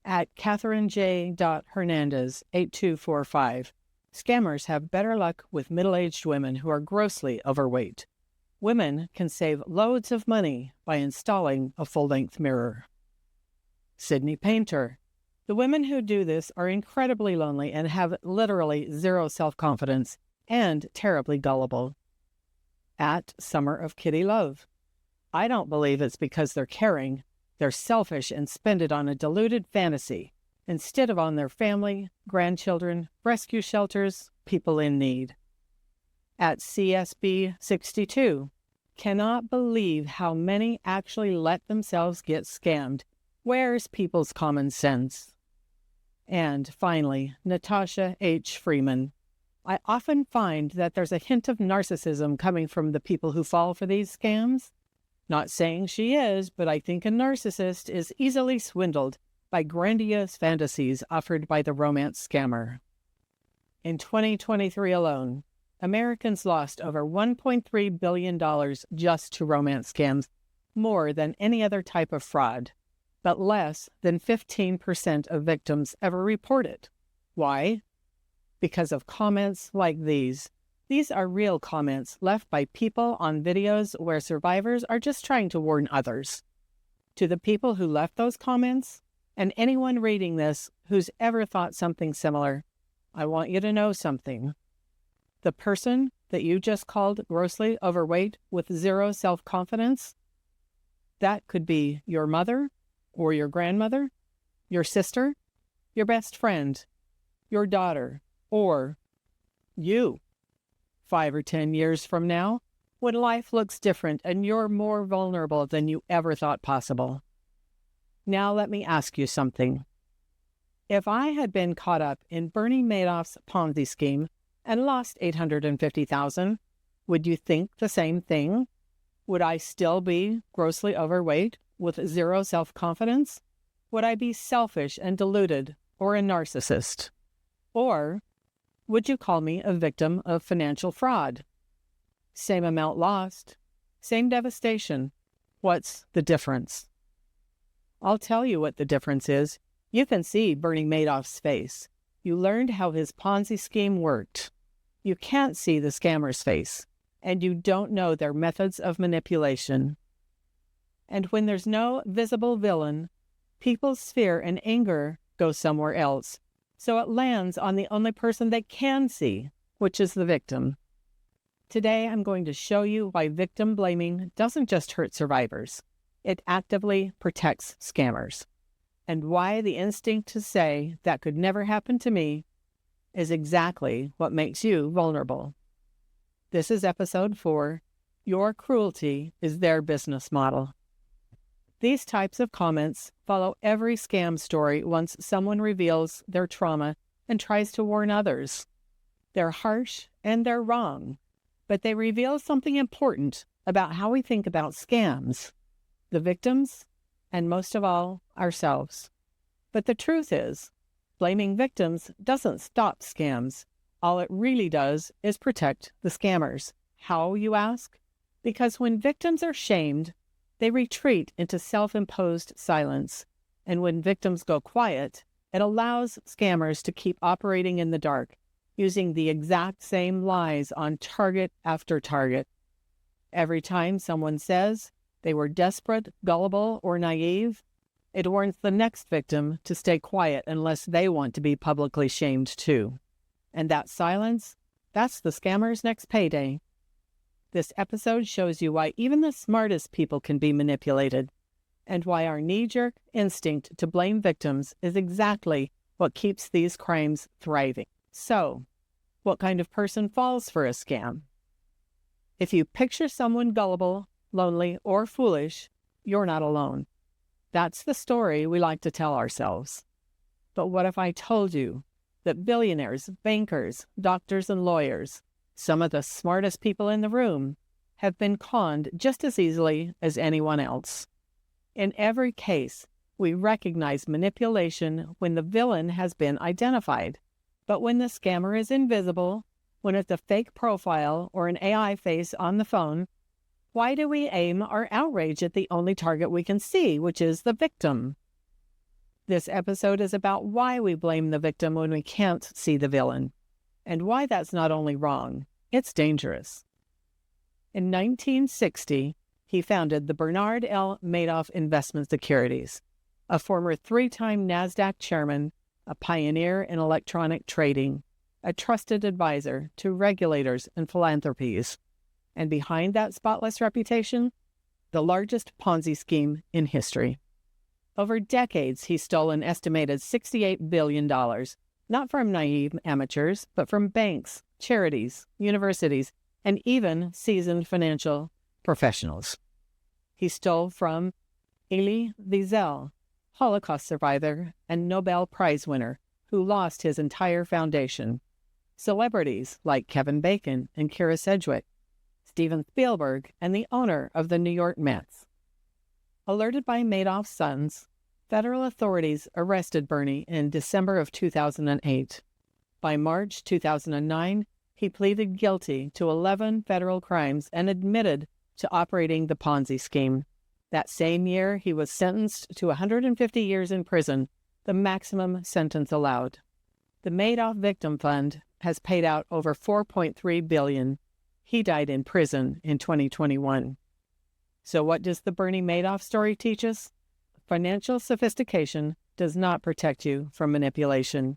At Catherine J. Hernandez 8245, scammers have better luck with middle-aged women who are grossly overweight. Women can save loads of money by installing a full-length mirror. Sydney Painter. The women who do this are incredibly lonely and have literally zero self-confidence and terribly gullible. At Summer of Kitty Love. I don't believe it's because they're caring. They're selfish and spend it on a deluded fantasy instead of on their family, grandchildren, rescue shelters, people in need. At CSB 62. Cannot believe how many actually let themselves get scammed. Where's people's common sense? And finally, Natasha H. Freeman. I often find that there's a hint of narcissism coming from the people who fall for these scams. Not saying she is, but I think a narcissist is easily swindled by grandiose fantasies offered by the romance scammer. In 2023 alone, Americans lost over $1.3 billion just to romance scams, more than any other type of fraud. But less than 15% of victims ever report it. Why? Because of comments like these. These are real comments left by people on videos where survivors are just trying to warn others. To the people who left those comments, and anyone reading this who's ever thought something similar, I want you to know something. The person that you just called grossly overweight with zero self-confidence, that could be your mother, or your grandmother, your sister, your best friend, your daughter, or you. 5 or 10 years from now, when life looks different and you're more vulnerable than you ever thought possible. Now let me ask you something. If I had been caught up in Bernie Madoff's Ponzi scheme and lost $850,000, would you think the same thing? Would I still be grossly overweight with zero self-confidence? Would I be selfish and deluded or a narcissist? Or would you call me a victim of financial fraud? Same amount lost, same devastation. What's the difference? I'll tell you what the difference is. You can see Bernie Madoff's face. You learned how his Ponzi scheme worked. You can't see the scammer's face, and you don't know their methods of manipulation. And when there's no visible villain, people's fear and anger go somewhere else. So it lands on the only person they can see, which is the victim. Today, I'm going to show you why victim blaming doesn't just hurt survivors. It actively protects scammers. And why the instinct to say that could never happen to me is exactly what makes you vulnerable. This is episode 4. Your cruelty is their business model. These types of comments follow every scam story once someone reveals their trauma and tries to warn others. They're harsh and they're wrong, but they reveal something important about how we think about scams, the victims, and most of all, ourselves. But the truth is, blaming victims doesn't stop scams. All it really does is protect the scammers. How, you ask? Because when victims are shamed, they retreat into self-imposed silence. And when victims go quiet, it allows scammers to keep operating in the dark, using the exact same lies on target after target. Every time someone says they were desperate, gullible, or naive, it warns the next victim to stay quiet unless they want to be publicly shamed too. And that silence, that's the scammer's next payday. This episode shows you why even the smartest people can be manipulated, and why our knee-jerk instinct to blame victims is exactly what keeps these crimes thriving. So, what kind of person falls for a scam? If you picture someone gullible, lonely, or foolish, you're not alone. That's the story we like to tell ourselves. But what if I told you that billionaires, bankers, doctors, and lawyers, some of the smartest people in the room, have been conned just as easily as anyone else? In every case, we recognize manipulation when the villain has been identified. But when the scammer is invisible, when it's a fake profile or an AI face on the phone, why do we aim our outrage at the only target we can see, which is the victim? This episode is about why we blame the victim when we can't see the villain, and why that's not only wrong, it's dangerous. In 1960, he founded the Bernard L. Madoff Investment Securities, a former three-time NASDAQ chairman, a pioneer in electronic trading, a trusted advisor to regulators and philanthropies, and behind that spotless reputation, the largest Ponzi scheme in history. Over decades, he stole an estimated $68 billion, not from naive amateurs, but from banks, charities, universities, and even seasoned financial professionals. He stole from Elie Wiesel, Holocaust survivor and Nobel Prize winner, who lost his entire foundation. Celebrities like Kevin Bacon and Kira Sedgwick, Steven Spielberg, and the owner of the New York Mets. Alerted by Madoff's sons, federal authorities arrested Bernie in December of 2008. By March 2009, he pleaded guilty to 11 federal crimes and admitted to operating the Ponzi scheme. That same year, he was sentenced to 150 years in prison, the maximum sentence allowed. The Madoff Victim Fund has paid out over $4.3 billion. He died in prison in 2021. So what does the Bernie Madoff story teach us? Financial sophistication does not protect you from manipulation.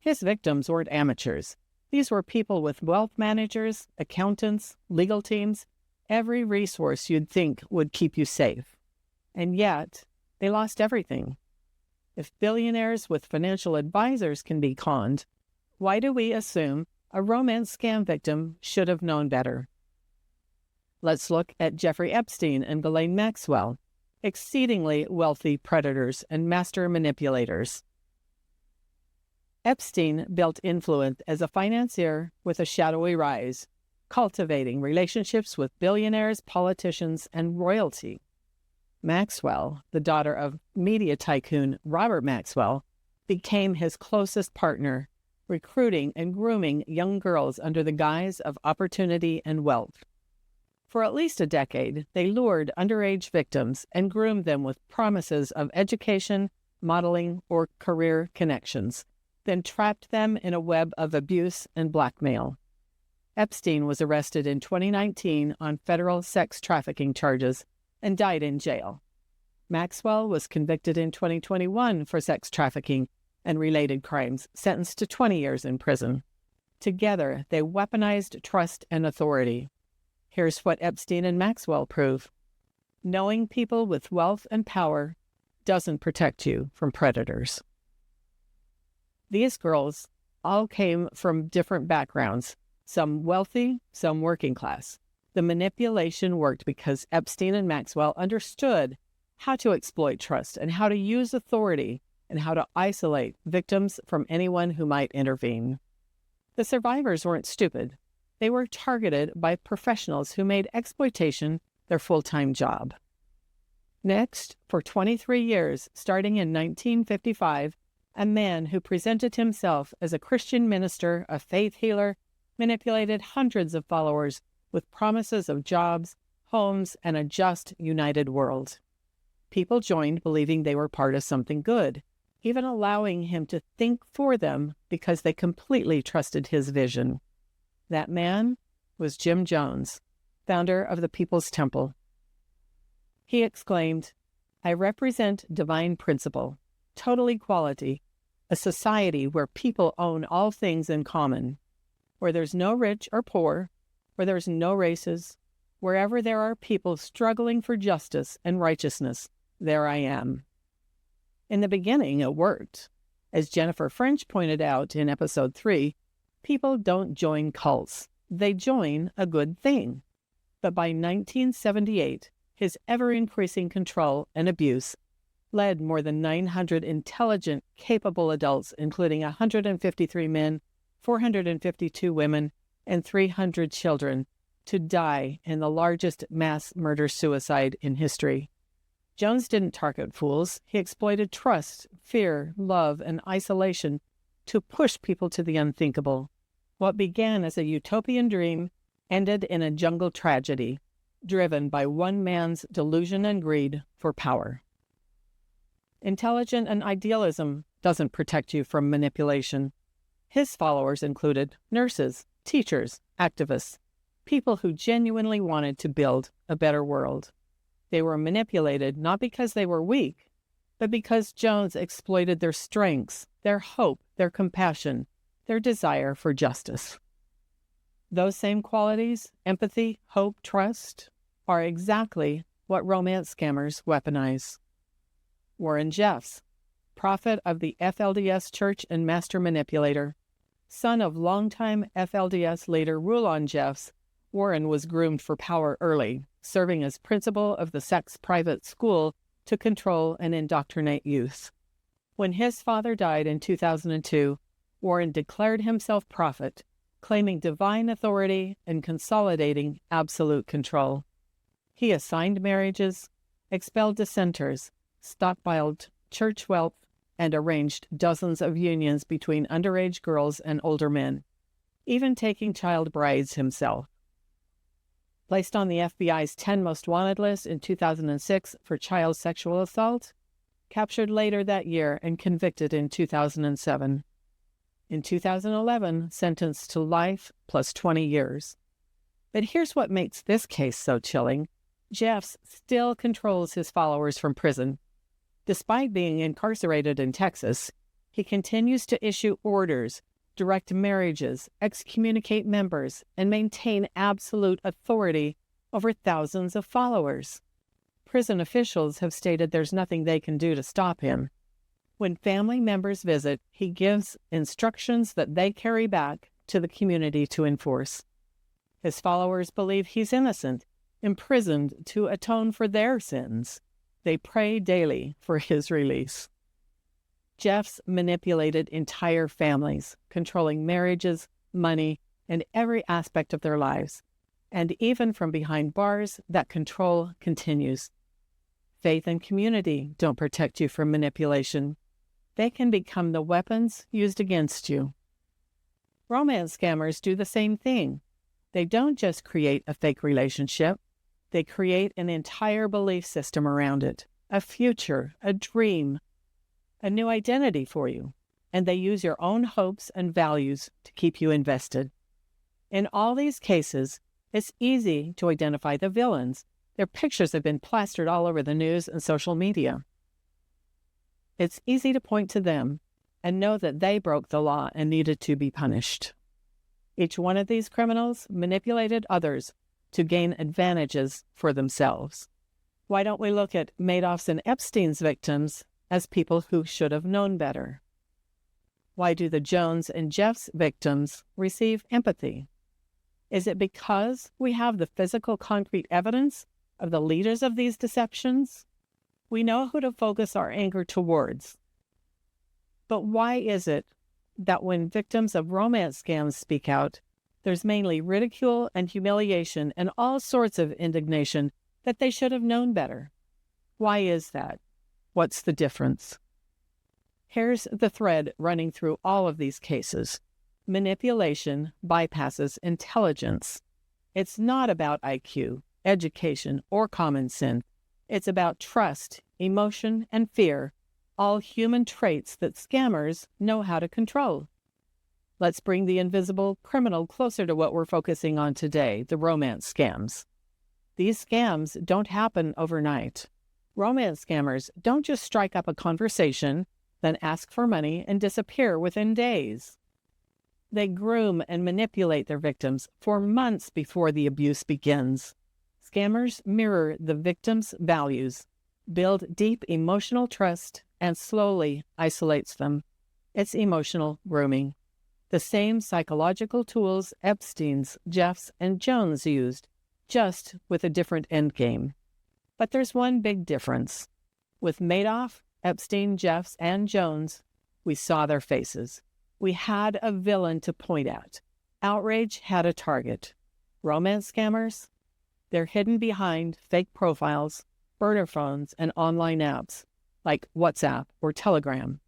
His victims weren't amateurs. These were people with wealth managers, accountants, legal teams, every resource you'd think would keep you safe. And yet, they lost everything. If billionaires with financial advisors can be conned, why do we assume a romance scam victim should have known better? Let's look at Jeffrey Epstein and Ghislaine Maxwell, exceedingly wealthy predators and master manipulators. Epstein built influence as a financier with a shadowy rise, cultivating relationships with billionaires, politicians, and royalty. Maxwell, the daughter of media tycoon Robert Maxwell, became his closest partner, recruiting and grooming young girls under the guise of opportunity and wealth. For at least a decade, they lured underage victims and groomed them with promises of education, modeling, or career connections, then trapped them in a web of abuse and blackmail. Epstein was arrested in 2019 on federal sex trafficking charges and died in jail. Maxwell was convicted in 2021 for sex trafficking and related crimes, sentenced to 20 years in prison. Together, they weaponized trust and authority. Here's what Epstein and Maxwell prove. Knowing people with wealth and power doesn't protect you from predators. These girls all came from different backgrounds, some wealthy, some working class. The manipulation worked because Epstein and Maxwell understood how to exploit trust and how to use authority and how to isolate victims from anyone who might intervene. The survivors weren't stupid. They were targeted by professionals who made exploitation their full-time job. Next, for 23 years, starting in 1955, a man who presented himself as a Christian minister, a faith healer, manipulated hundreds of followers with promises of jobs, homes, and a just, united world. People joined believing they were part of something good, even allowing him to think for them because they completely trusted his vision. That man was Jim Jones, founder of the People's Temple. He exclaimed, "I represent divine principle, total equality, a society where people own all things in common, where there's no rich or poor, where there's no races, wherever there are people struggling for justice and righteousness, there I am." In the beginning, it worked. As Jennifer French pointed out in episode 3, people don't join cults. They join a good thing. But by 1978, his ever-increasing control and abuse led more than 900 intelligent, capable adults, including 153 men, 452 women, and 300 children, to die in the largest mass murder-suicide in history. Jones didn't target fools. He exploited trust, fear, love, and isolation to push people to the unthinkable. What began as a utopian dream ended in a jungle tragedy, driven by one man's delusion and greed for power. Intelligence and idealism doesn't protect you from manipulation. His followers included nurses, teachers, activists, people who genuinely wanted to build a better world. They were manipulated not because they were weak, but because Jones exploited their strengths, their hope, their compassion, their desire for justice. Those same qualities, empathy, hope, trust, are exactly what romance scammers weaponize. Warren Jeffs, prophet of the FLDS Church and master manipulator. Son of longtime FLDS leader Rulon Jeffs, Warren was groomed for power early, serving as principal of the sect's private school to control and indoctrinate youth. When his father died in 2002, Warren declared himself prophet, claiming divine authority and consolidating absolute control. He assigned marriages, expelled dissenters, stockpiled church wealth, and arranged dozens of unions between underage girls and older men, even taking child brides himself. Placed on the FBI's 10 Most Wanted list in 2006 for child sexual assault, captured later that year and convicted in 2007. In 2011, sentenced to life plus 20 years. But here's what makes this case so chilling. Jeffs still controls his followers from prison. Despite being incarcerated in Texas, he continues to issue orders, direct marriages, excommunicate members, and maintain absolute authority over thousands of followers. Prison officials have stated there's nothing they can do to stop him. When family members visit, he gives instructions that they carry back to the community to enforce. His followers believe he's innocent, imprisoned to atone for their sins. They pray daily for his release. Jeffs manipulated entire families, controlling marriages, money, and every aspect of their lives. And even from behind bars, that control continues. Faith and community don't protect you from manipulation. They can become the weapons used against you. Romance scammers do the same thing. They don't just create a fake relationship. They create an entire belief system around it, a future, a dream, a new identity for you, and they use your own hopes and values to keep you invested. In all these cases, it's easy to identify the villains. Their pictures have been plastered all over the news and social media. It's easy to point to them and know that they broke the law and needed to be punished. Each one of these criminals manipulated others to gain advantages for themselves. Why don't we look at Madoff's and Epstein's victims as people who should have known better? Why do the Jones and Jeffs victims receive empathy? Is it because we have the physical concrete evidence of the leaders of these deceptions? We know who to focus our anger towards. But why is it that when victims of romance scams speak out, there's mainly ridicule and humiliation and all sorts of indignation that they should have known better? Why is that? What's the difference? Here's the thread running through all of these cases. Manipulation bypasses intelligence. It's not about IQ, education, or common sense. It's about trust, emotion, and fear, all human traits that scammers know how to control. Let's bring the invisible criminal closer to what we're focusing on today, the romance scams. These scams don't happen overnight. Romance scammers don't just strike up a conversation, then ask for money and disappear within days. They groom and manipulate their victims for months before the abuse begins. Scammers mirror the victim's values, build deep emotional trust, and slowly isolates them. It's emotional grooming. The same psychological tools Epstein's, Jeffs, and Jones used, just with a different endgame. But there's one big difference. With Madoff, Epstein, Jeffs, and Jones, we saw their faces. We had a villain to point at. Outrage had a target. Romance scammers? They're hidden behind fake profiles, burner phones, and online apps like WhatsApp or Telegram.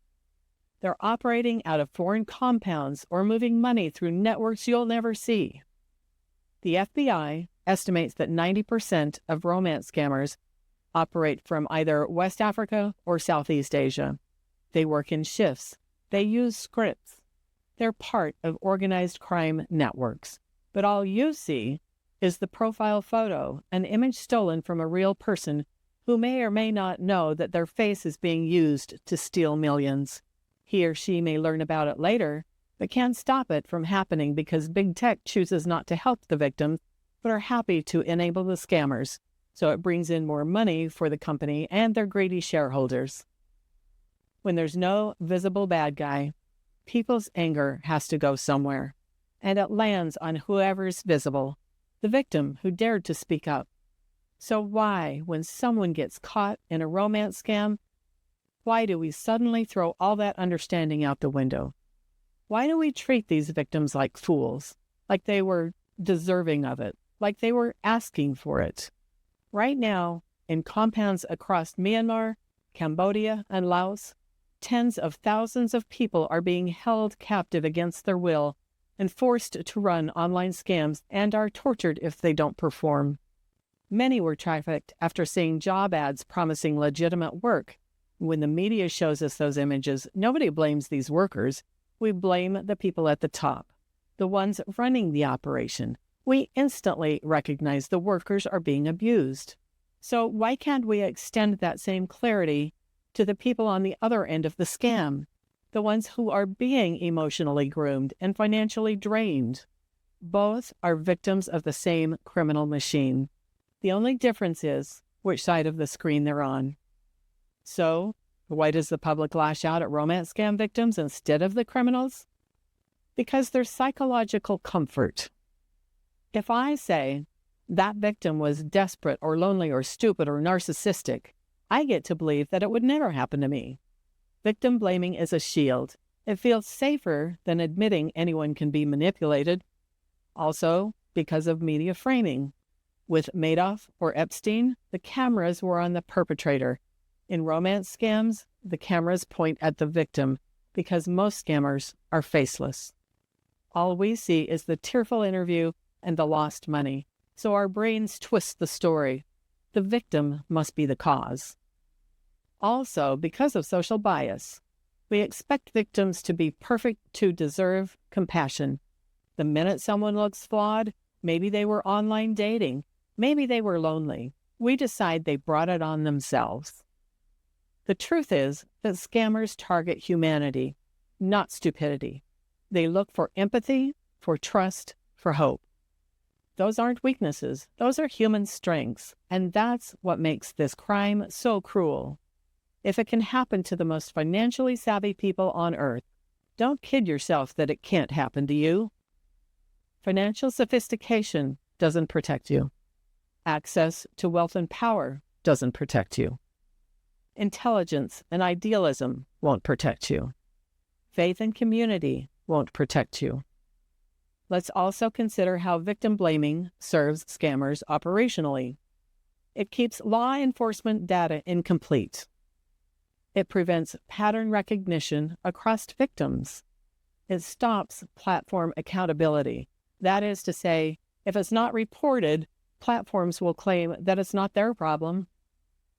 They're operating out of foreign compounds or moving money through networks you'll never see. The FBI estimates that 90% of romance scammers operate from either West Africa or Southeast Asia. They work in shifts. They use scripts. They're part of organized crime networks. But all you see is the profile photo, an image stolen from a real person who may or may not know that their face is being used to steal millions. He or she may learn about it later, but can't stop it from happening because big tech chooses not to help the victims, but are happy to enable the scammers, so it brings in more money for the company and their greedy shareholders. When there's no visible bad guy, people's anger has to go somewhere, and it lands on whoever's visible, the victim who dared to speak up. So why, when someone gets caught in a romance scam, why do we suddenly throw all that understanding out the window? Why do we treat these victims like fools, like they were deserving of it, like they were asking for it? Right now, in compounds across Myanmar, Cambodia, and Laos, tens of thousands of people are being held captive against their will and forced to run online scams and are tortured if they don't perform. Many were trafficked after seeing job ads promising legitimate work. When the media shows us those images, nobody blames these workers. We blame the people at the top, the ones running the operation. We instantly recognize the workers are being abused. So why can't we extend that same clarity to the people on the other end of the scam, the ones who are being emotionally groomed and financially drained? Both are victims of the same criminal machine. The only difference is which side of the screen they're on. So, why does the public lash out at romance scam victims instead of the criminals? Because there's psychological comfort. If I say that victim was desperate or lonely or stupid or narcissistic, I get to believe that it would never happen to me. Victim blaming is a shield. It feels safer than admitting anyone can be manipulated. Also, because of media framing. With Madoff or Epstein, the cameras were on the perpetrator. In romance scams, the cameras point at the victim because most scammers are faceless. All we see is the tearful interview and the lost money, so our brains twist the story. The victim must be the cause. Also, because of social bias, we expect victims to be perfect to deserve compassion. The minute someone looks flawed, maybe they were online dating, maybe they were lonely, we decide they brought it on themselves. The truth is that scammers target humanity, not stupidity. They look for empathy, for trust, for hope. Those aren't weaknesses. Those are human strengths. And that's what makes this crime so cruel. If it can happen to the most financially savvy people on earth, don't kid yourself that it can't happen to you. Financial sophistication doesn't protect you. Access to wealth and power doesn't protect you. Intelligence and idealism won't protect you. Faith and community won't protect you. Let's also consider how victim blaming serves scammers operationally. It keeps law enforcement data incomplete. It prevents pattern recognition across victims. It stops platform accountability. That is to say, if it's not reported, platforms will claim that it's not their problem.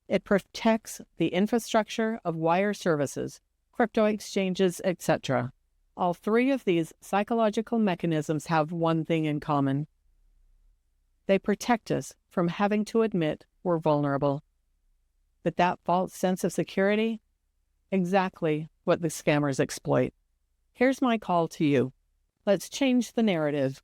It protects the infrastructure of wire services, crypto exchanges, etc. All three of these psychological mechanisms have one thing in common. They protect us from having to admit we're vulnerable. But that false sense of security, exactly what the scammers exploit. Here's my call to you. Let's change the narrative.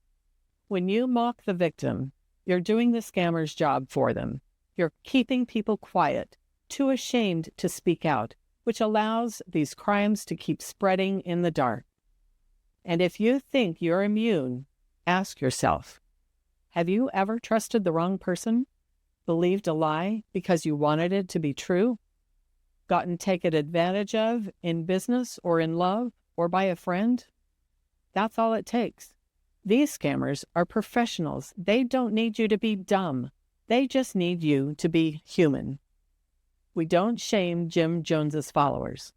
When you mock the victim, you're doing the scammer's job for them. You're keeping people quiet, too ashamed to speak out, which allows these crimes to keep spreading in the dark. And if you think you're immune, ask yourself, have you ever trusted the wrong person? Believed a lie because you wanted it to be true? Gotten taken advantage of in business or in love or by a friend? That's all it takes. These scammers are professionals. They don't need you to be dumb. They just need you to be human. We don't shame Jim Jones's followers.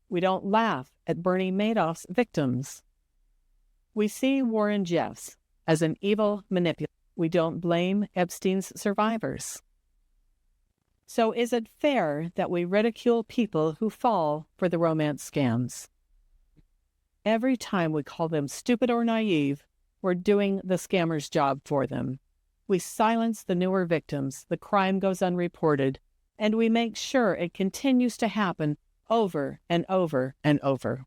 We don't laugh at Bernie Madoff's victims. We see Warren Jeffs as an evil manipulator. We don't blame Epstein's survivors. So is it fair that we ridicule people who fall for the romance scams? Every time we call them stupid or naive, we're doing the scammer's job for them. We silence the newer victims, the crime goes unreported, and we make sure it continues to happen over and over and over.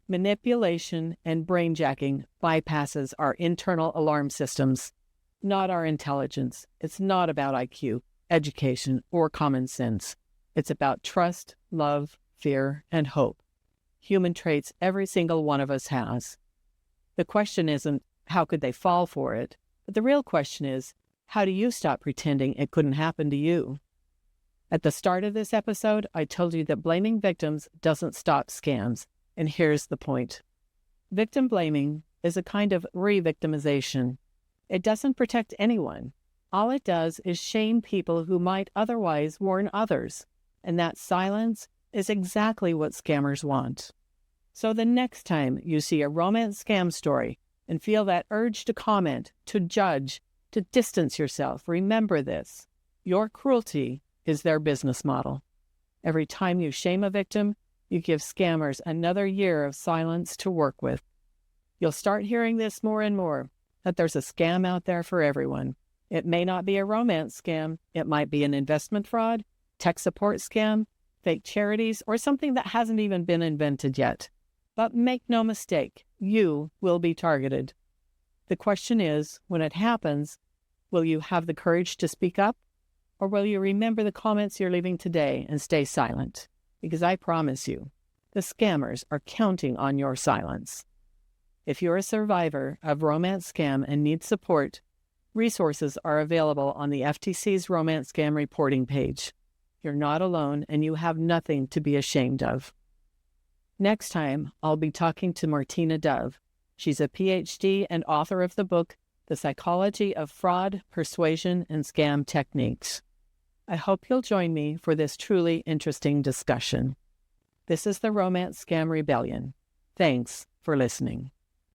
Manipulation and brainjacking bypasses our internal alarm systems, not our intelligence. It's not about IQ, education, or common sense. It's about trust, love, fear, and hope. Human traits every single one of us has. The question isn't, how could they fall for it? But the real question is, how do you stop pretending it couldn't happen to you? At the start of this episode, I told you that blaming victims doesn't stop scams. And here's the point. Victim blaming is a kind of re-victimization. It doesn't protect anyone. All it does is shame people who might otherwise warn others. And that silence is exactly what scammers want. So the next time you see a romance scam story and feel that urge to comment, to judge, to distance yourself, remember this. Your cruelty is their business model. Every time you shame a victim, you give scammers another year of silence to work with. You'll start hearing this more and more, that there's a scam out there for everyone. It may not be a romance scam. It might be an investment fraud, tech support scam, fake charities, or something that hasn't even been invented yet. But make no mistake, you will be targeted. The question is, when it happens, will you have the courage to speak up? Or will you remember the comments you're leaving today and stay silent? Because I promise you, the scammers are counting on your silence. If you're a survivor of romance scam and need support, resources are available on the FTC's romance scam reporting page. You're not alone and you have nothing to be ashamed of. Next time, I'll be talking to Martina Dove. She's a PhD and author of the book, The Psychology of Fraud, Persuasion, and Scam Techniques. I hope you'll join me for this truly interesting discussion. This is the Romance Scam Rebellion. Thanks for listening.